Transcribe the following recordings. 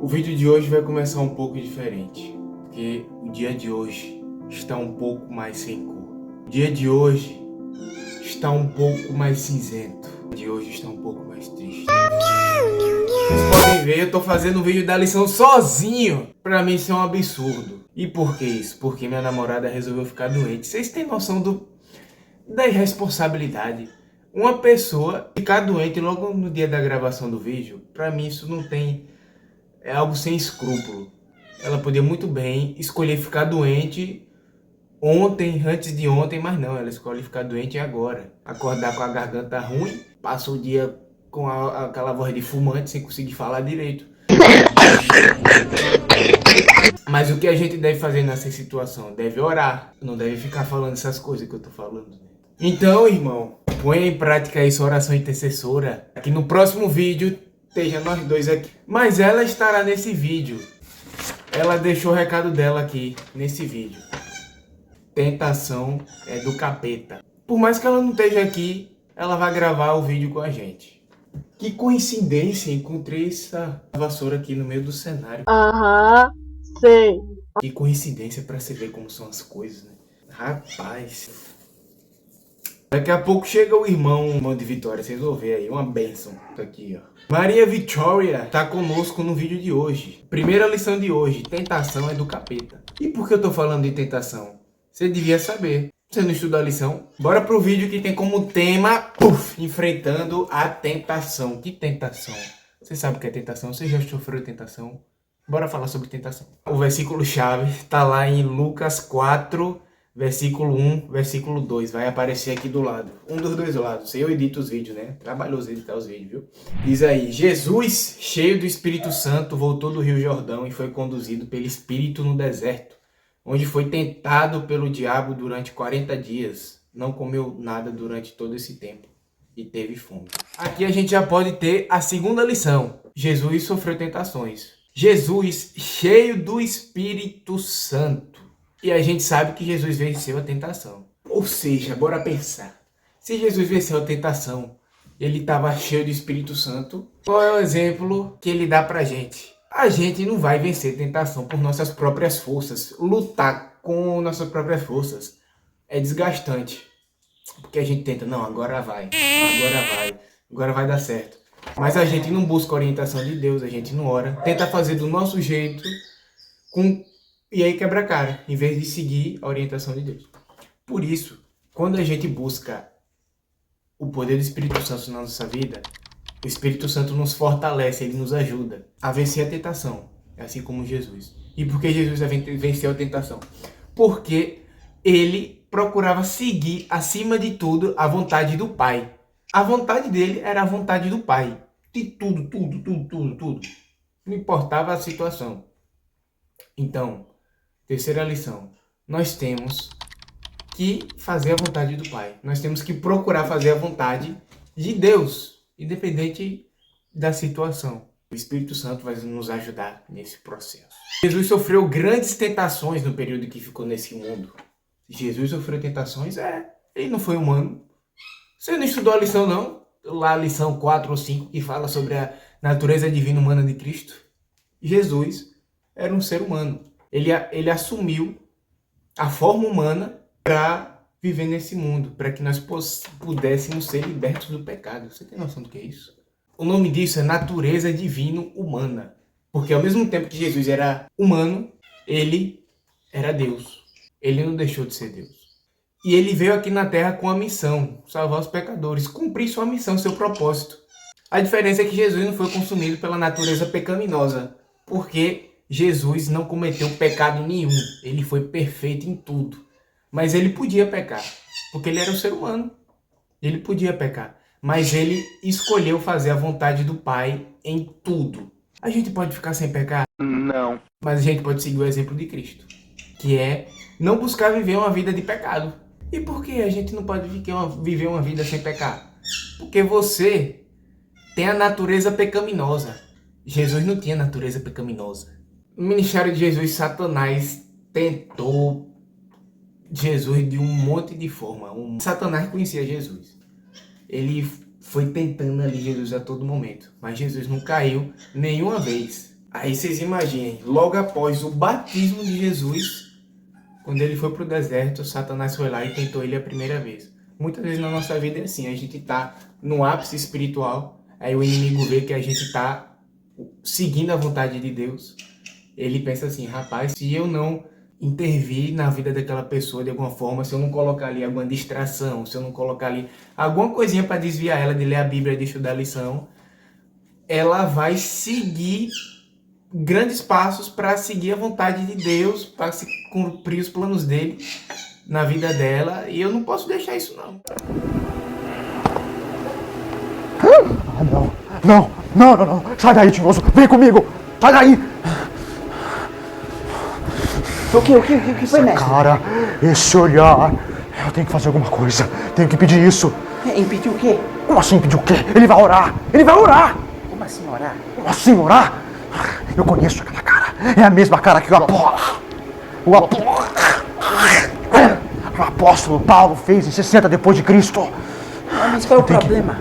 O vídeo de hoje vai começar um pouco diferente, porque o dia de hoje está um pouco mais sem cor. O dia de hoje está um pouco mais cinzento. O dia de hoje está um pouco mais triste. Vocês podem ver, eu tô fazendo um vídeo da lição sozinho. Pra mim isso é um absurdo. E por que isso? Porque minha namorada resolveu ficar doente. Vocês têm noção da irresponsabilidade? Uma pessoa ficar doente logo no dia da gravação do vídeo, pra mim isso não tem... É algo sem escrúpulo. Ela podia muito bem escolher ficar doente ontem, antes de ontem, mas não, ela escolhe ficar doente agora. Acordar com a garganta ruim, passa o dia com aquela voz de fumante sem conseguir falar direito. Mas o que a gente deve fazer nessa situação? Deve orar, não deve ficar falando essas coisas que eu tô falando. Então, irmão, ponha em prática essa oração intercessora. Aqui no próximo vídeo, esteja nós dois aqui. Mas ela estará nesse vídeo. Ela deixou o recado dela aqui, nesse vídeo. Tentação é do capeta. Por mais que ela não esteja aqui, ela vai gravar o vídeo com a gente. Que coincidência, encontrei essa vassoura aqui no meio do cenário. Aham, sei. Que coincidência pra você ver como são as coisas, né? Rapaz. Daqui a pouco chega o irmão de Vitória, vocês vão ver aí, uma bênção. Tá aqui, ó. Maria Vitória tá conosco no vídeo de hoje. Primeira lição de hoje, tentação é do capeta. E por que eu tô falando de tentação? Você devia saber. Você não estudou a lição? Bora pro vídeo que tem como tema, enfrentando a tentação. Que tentação? Você sabe o que é tentação? Você já sofreu tentação? Bora falar sobre tentação. O versículo-chave tá lá em Lucas 4, versículo 1, versículo 2. Vai aparecer aqui do lado. Um dos dois lados. Eu edito os vídeos, né? Trabalhoso editar os vídeos, viu? Diz aí: Jesus, cheio do Espírito Santo, voltou do Rio Jordão e foi conduzido pelo Espírito no deserto, onde foi tentado pelo diabo durante 40 dias. Não comeu nada durante todo esse tempo e teve fome. Aqui a gente já pode ter a segunda lição. Jesus sofreu tentações. Jesus, cheio do Espírito Santo. E a gente sabe que Jesus venceu a tentação. Ou seja, bora pensar. Se Jesus venceu a tentação, ele estava cheio do Espírito Santo, qual é o exemplo que ele dá pra gente? A gente não vai vencer tentação por nossas próprias forças. Lutar com nossas próprias forças é desgastante. Porque a gente tenta, não, agora vai dar certo. Mas a gente não busca a orientação de Deus, a gente não ora. Tenta fazer do nosso jeito e aí quebra a cara, em vez de seguir a orientação de Deus. Por isso, quando a gente busca o poder do Espírito Santo na nossa vida, o Espírito Santo nos fortalece, ele nos ajuda a vencer a tentação, assim como Jesus. E por que Jesus venceu a tentação? Porque ele procurava seguir, acima de tudo, a vontade do Pai. A vontade dele era a vontade do Pai. De tudo. Não importava a situação. Então, terceira lição. Nós temos que fazer a vontade do Pai. Nós temos que procurar fazer a vontade de Deus, independente da situação. O Espírito Santo vai nos ajudar nesse processo. Jesus sofreu grandes tentações no período que ficou nesse mundo. Jesus sofreu tentações? Ele não foi humano. Você não estudou a lição, não? Lá a lição 4 ou 5, que fala sobre a natureza divina humana de Cristo. Jesus era um ser humano. Ele assumiu a forma humana para viver nesse mundo, para que nós pudéssemos ser libertos do pecado. Você tem noção do que é isso? O nome disso é natureza divino humana. Porque ao mesmo tempo que Jesus era humano, ele era Deus. Ele não deixou de ser Deus. E ele veio aqui na Terra com a missão, salvar os pecadores, cumprir sua missão, seu propósito. A diferença é que Jesus não foi consumido pela natureza pecaminosa, porque Jesus não cometeu pecado nenhum. Ele foi perfeito em tudo. Mas ele podia pecar, porque ele era um ser humano. Ele podia pecar, mas ele escolheu fazer a vontade do Pai em tudo. A gente pode ficar sem pecar? Não. Mas a gente pode seguir o exemplo de Cristo, que é não buscar viver uma vida de pecado. E por que a gente não pode viver uma vida sem pecar? Porque você tem a natureza pecaminosa. Jesus não tinha natureza pecaminosa. No ministério de Jesus, Satanás tentou Jesus de um monte de forma. Satanás conhecia Jesus. Ele foi tentando ali Jesus a todo momento. Mas Jesus não caiu nenhuma vez. Aí vocês imaginem, logo após o batismo de Jesus, quando ele foi para o deserto, Satanás foi lá e tentou ele a primeira vez. Muitas vezes na nossa vida é assim, a gente está no ápice espiritual, aí o inimigo vê que a gente está seguindo a vontade de Deus. Ele pensa assim, rapaz, se eu não intervir na vida daquela pessoa de alguma forma, se eu não colocar ali alguma distração, se eu não colocar ali alguma coisinha para desviar ela de ler a Bíblia e de estudar a lição, ela vai seguir grandes passos para seguir a vontade de Deus, para cumprir os planos dele na vida dela, e eu não posso deixar isso não. Ah, não. Sai daí, tinhoso. Vem comigo. Sai daí. O que foi, mestre? Cara, esse olhar. Eu tenho que fazer alguma coisa. Tenho que impedir isso. Impedir o quê? Como assim impedir o quê? Ele vai orar. Ele vai orar. Como assim orar? Como assim orar? Eu conheço aquela cara. É a mesma cara que o apóstolo Paulo fez em 60 depois de Cristo. Mas qual é o problema?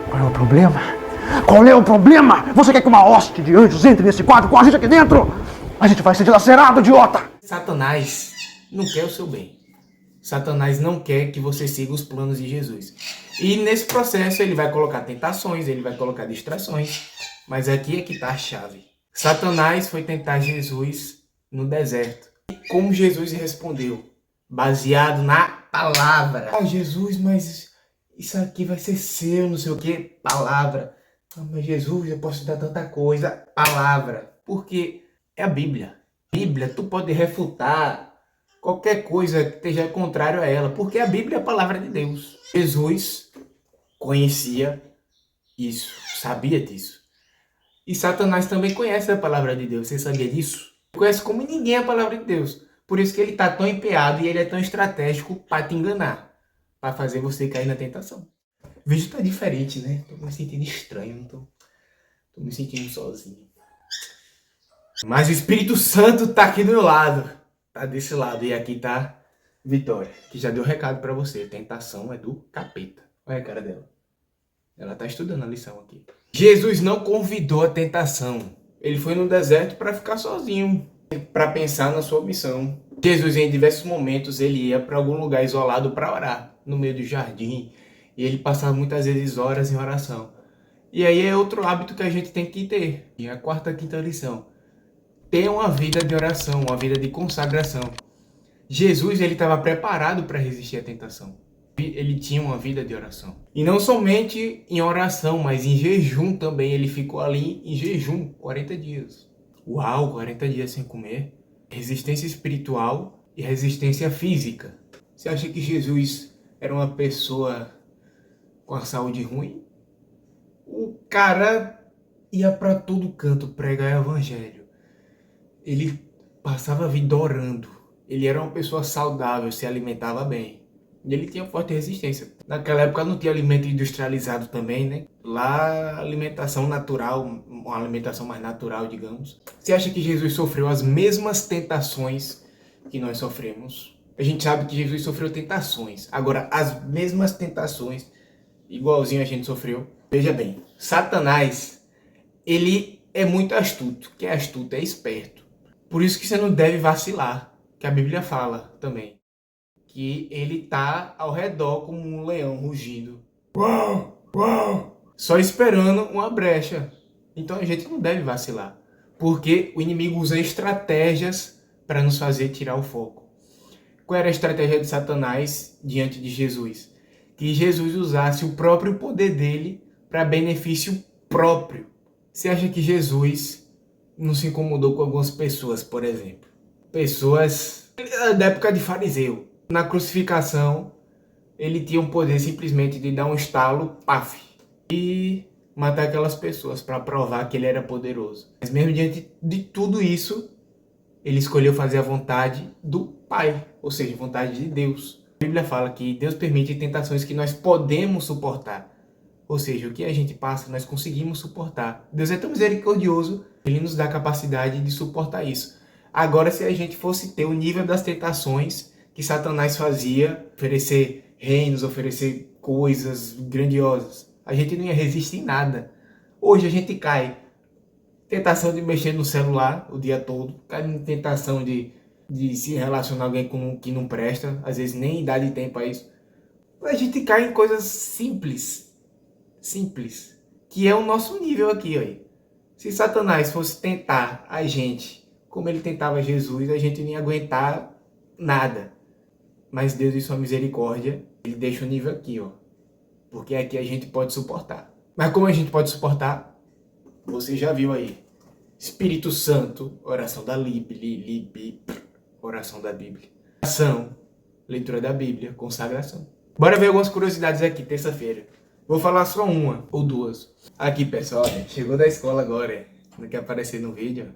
Qual é o problema? Qual é o problema? Você quer que uma hoste de anjos entre nesse quadro com a gente aqui dentro? A gente vai ser dilacerado, idiota! Satanás não quer o seu bem. Satanás não quer que você siga os planos de Jesus. E nesse processo ele vai colocar tentações, ele vai colocar distrações. Mas aqui é que está a chave. Satanás foi tentar Jesus no deserto. E como Jesus respondeu? Baseado na palavra. Ah, Jesus, mas isso aqui vai ser seu, não sei o que. Palavra. Ah, mas Jesus, eu posso dar tanta coisa. Palavra. Porque é a Bíblia. Bíblia, tu pode refutar qualquer coisa que esteja contrário a ela. Porque a Bíblia é a palavra de Deus. Jesus conhecia isso, sabia disso. E Satanás também conhece a palavra de Deus. Você sabia disso? Conhece como ninguém a palavra de Deus. Por isso que ele está tão empenhado e ele é tão estratégico para te enganar. Para fazer você cair na tentação. O vídeo tá diferente, né? Tô me sentindo estranho. Tô me sentindo sozinho. Mas o Espírito Santo tá aqui do meu lado. Tá desse lado. E aqui tá Vitória. Que já deu recado para você. Tentação é do capeta. Olha a cara dela. Ela tá estudando a lição aqui. Jesus não convidou a tentação. Ele foi no deserto para ficar sozinho, para pensar na sua missão. Jesus, em diversos momentos, ele ia para algum lugar isolado para orar, no meio do jardim. E ele passava muitas vezes horas em oração. E aí é outro hábito que a gente tem que ter. E a quarta, quinta lição. Ter uma vida de oração, uma vida de consagração. Jesus, ele estava preparado para resistir à tentação. Ele tinha uma vida de oração. E não somente em oração, mas em jejum também. Ele ficou ali em jejum 40 dias. Uau, 40 dias sem comer. Resistência espiritual e resistência física. Você acha que Jesus era uma pessoa com a saúde ruim? O cara ia para todo canto pregar o evangelho. Ele passava a vida orando. Ele era uma pessoa saudável, se alimentava bem. E ele tinha forte resistência. Naquela época não tinha alimento industrializado também, né? Lá, alimentação natural, uma alimentação mais natural, digamos. Você acha que Jesus sofreu as mesmas tentações que nós sofremos? A gente sabe que Jesus sofreu tentações. Agora, as mesmas tentações, igualzinho a gente sofreu. Veja bem, Satanás, ele é muito astuto. Quem é astuto é esperto. Por isso que você não deve vacilar, que a Bíblia fala também. Que ele tá ao redor como um leão rugindo. Uau, uau, só esperando uma brecha. Então a gente não deve vacilar. Porque o inimigo usa estratégias para nos fazer tirar o foco. Qual era a estratégia de Satanás diante de Jesus? Que Jesus usasse o próprio poder dele para benefício próprio. Você acha que Jesus não se incomodou com algumas pessoas, por exemplo? Pessoas da época de fariseu. Na crucificação, ele tinha o poder simplesmente de dar um estalo, paf, e matar aquelas pessoas para provar que ele era poderoso. Mas mesmo diante de tudo isso, ele escolheu fazer a vontade do Pai, ou seja, a vontade de Deus. A Bíblia fala que Deus permite tentações que nós podemos suportar. Ou seja, o que a gente passa, nós conseguimos suportar. Deus é tão misericordioso, ele nos dá a capacidade de suportar isso. Agora, se a gente fosse ter o nível das tentações que Satanás fazia, oferecer reinos, oferecer coisas grandiosas, a gente não ia resistir em nada. Hoje a gente cai Tentação de mexer no celular o dia todo. Cai em tentação de se relacionar com alguém que não presta. Às vezes nem dá de tempo a isso. A gente cai em coisas simples. Simples. Que é o nosso nível aqui, ó. Se Satanás fosse tentar a gente como ele tentava Jesus, a gente não ia aguentar nada. Mas Deus, em sua misericórdia, ele deixa o nível aqui, ó. Porque aqui a gente pode suportar. Mas como a gente pode suportar? Você já viu aí. Espírito Santo, oração da oração da Bíblia. Oração, leitura da Bíblia, consagração. Bora ver algumas curiosidades aqui, terça-feira. Vou falar só uma ou duas. Aqui, pessoal, chegou da escola agora. Não quer aparecer no vídeo?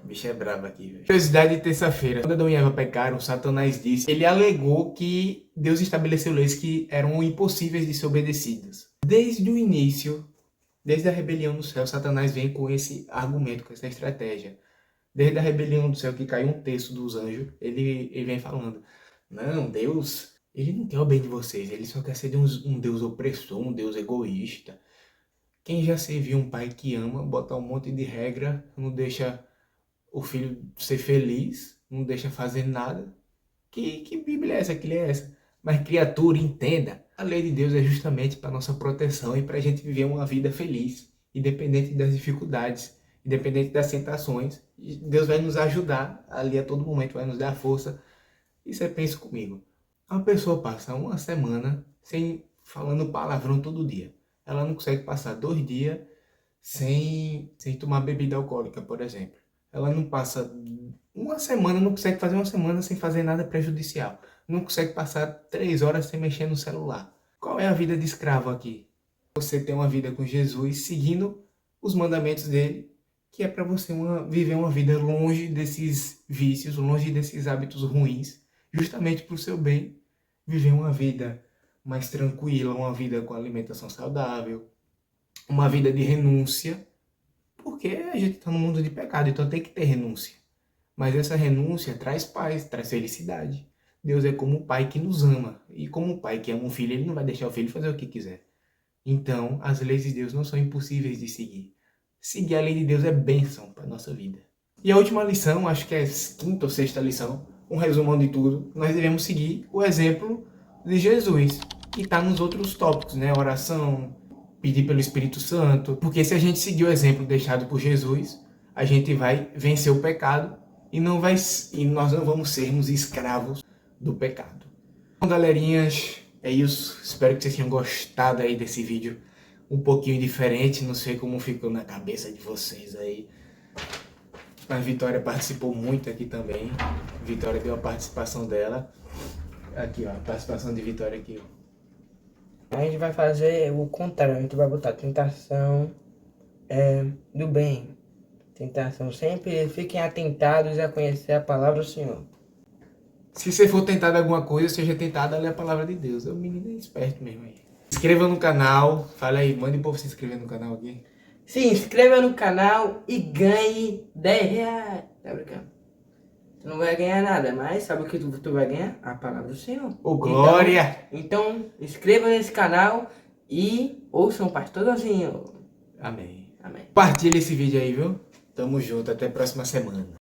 O bicho é bravo aqui, velho. Curiosidade de terça-feira. Quando Adão e Eva pecaram, Satanás disse... Ele alegou que Deus estabeleceu leis que eram impossíveis de ser obedecidas. Desde o início, desde a rebelião do céu, Satanás vem com esse argumento, com essa estratégia. Desde a rebelião do céu, que caiu um terço dos anjos, ele vem falando... Não, Deus... Ele não quer o bem de vocês, ele só quer ser um Deus opressor, um Deus egoísta. Quem já serviu um pai que ama, bota um monte de regra, não deixa o filho ser feliz, não deixa fazer nada. Que Bíblia é essa? Que lei é essa? Mas criatura, entenda, a lei de Deus é justamente para nossa proteção e para a gente viver uma vida feliz, independente das dificuldades, independente das tentações. Deus vai nos ajudar ali a todo momento, vai nos dar força. E você pensa comigo. Uma pessoa passa uma semana falando palavrão todo dia. Ela não consegue passar 2 dias sem tomar bebida alcoólica, por exemplo. Ela não passa uma semana, não consegue fazer uma semana sem fazer nada prejudicial. Não consegue passar 3 horas sem mexer no celular. Qual é a vida de escravo aqui? Você tem uma vida com Jesus, seguindo os mandamentos dele, que é para você viver uma vida longe desses vícios, longe desses hábitos ruins, justamente para o seu bem, viver uma vida mais tranquila, uma vida com alimentação saudável, uma vida de renúncia, porque a gente está no mundo de pecado, então tem que ter renúncia. Mas essa renúncia traz paz, traz felicidade. Deus é como o pai que nos ama, e como o pai que ama um filho, ele não vai deixar o filho fazer o que quiser. Então, as leis de Deus não são impossíveis de seguir. Seguir a lei de Deus é bênção para a nossa vida. E a última lição, acho que é a 5ª ou 6ª lição, um resumão de tudo, nós devemos seguir o exemplo de Jesus, que está nos outros tópicos, né? Oração, pedir pelo Espírito Santo, porque se a gente seguir o exemplo deixado por Jesus, a gente vai vencer o pecado e nós não vamos sermos escravos do pecado. Então, galerinhas, é isso. Espero que vocês tenham gostado aí desse vídeo um pouquinho diferente, não sei como ficou na cabeça de vocês aí. A Vitória participou muito aqui também. Vitória deu a participação dela. Aqui, ó, a participação de Vitória aqui, ó. A gente vai fazer o contrário, a gente vai botar tentação do bem. Tentação, sempre fiquem atentados a conhecer a palavra do Senhor. Se você for tentado a alguma coisa, seja tentado a ler a palavra de Deus. O menino é esperto mesmo aí. Se inscreva no canal. Fala aí, mande o povo se inscrever no canal aqui. Se inscreva no canal e ganhe R$10. Tá brincando? Tu não vai ganhar nada, mas sabe o que tu vai ganhar? A palavra do Senhor. Ô, glória! Então inscreva nesse canal e ouçam o pastorzinho. Amém. Amém. Compartilha esse vídeo aí, viu? Tamo junto, até a próxima semana.